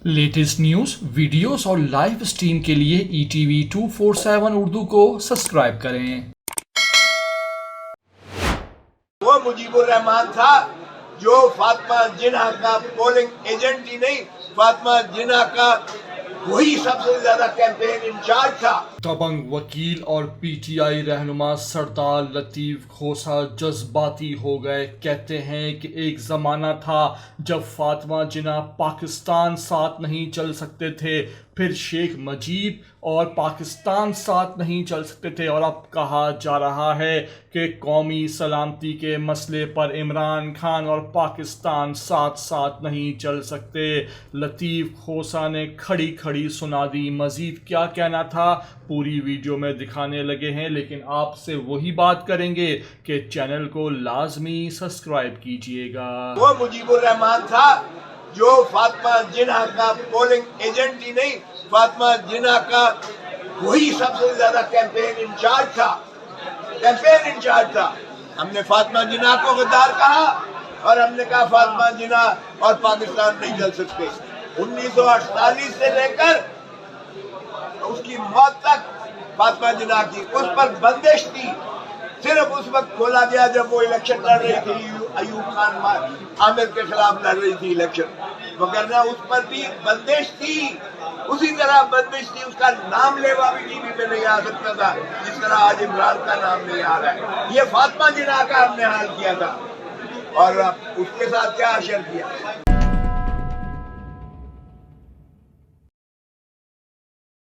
Latest news, videos और live stream के लिए ETV 247 उर्दू को सब्सक्राइब करें। वो मुजीबुर रहमान था जो फातिमा जिन्ना का पोलिंग एजेंट ही नहीं, फातिमा जिन्ना का वही सबसे ज्यादा कैंपेन इंचार्ज था। दबंग वकील और PTI रहनुमा सरदार लतीफ खोसा जज्बाती हो गए। कहते हैं कि एक ज़माना था जब फातिमा जिन्ना पाकिस्तान साथ नहीं चल सकते थे, फिर शेख मुजीब और पाकिस्तान साथ नहीं चल सकते थे, और अब कहा जा रहा है कि कौमी सलामती के मसले पर इमरान खान और पाकिस्तान साथ साथ नहीं चल सकते। लतीफ़ खोसा ने खड़ी खड़ी सुना दी। मज़ीद क्या कहना था पूरी वीडियो में दिखाने लगे हैं, लेकिन आपसे वही बात करेंगे कि चैनल को लाजमी सब्सक्राइब कीजिएगा। वो मुजीबुर रहमान था जो फातिमा जिन्ना का पोलिंग एजेंट ही नहीं, फातिमा जिन्ना का वही सबसे ज्यादा कैंपेन इंचार्ज था। हमने फातिमा जिन्ना को गद्दार कहा और हमने कहा फातिमा जिन्ना और पाकिस्तान नहीं चल सकते। 1948 से लेकर उसकी मौत तक फातिमा जिन्ना की उस पर बंदिश थी। सिर्फ उस वक्त खोला गया जब वो इलेक्शन लड़ रही थी, अयूब खान आमिर के खिलाफ लड़ रही थी इलेक्शन, वगैरह उस पर भी बंदिश थी। उसी तरह बंदिश थी, उसका नाम लेवा भी टीवी पे नहीं आ सकता था जिस तरह आज इमरान का नाम नहीं आ रहा है। ये फातिमा जिन्ना का हमने हाल किया था, और उसके साथ क्या अशर किया।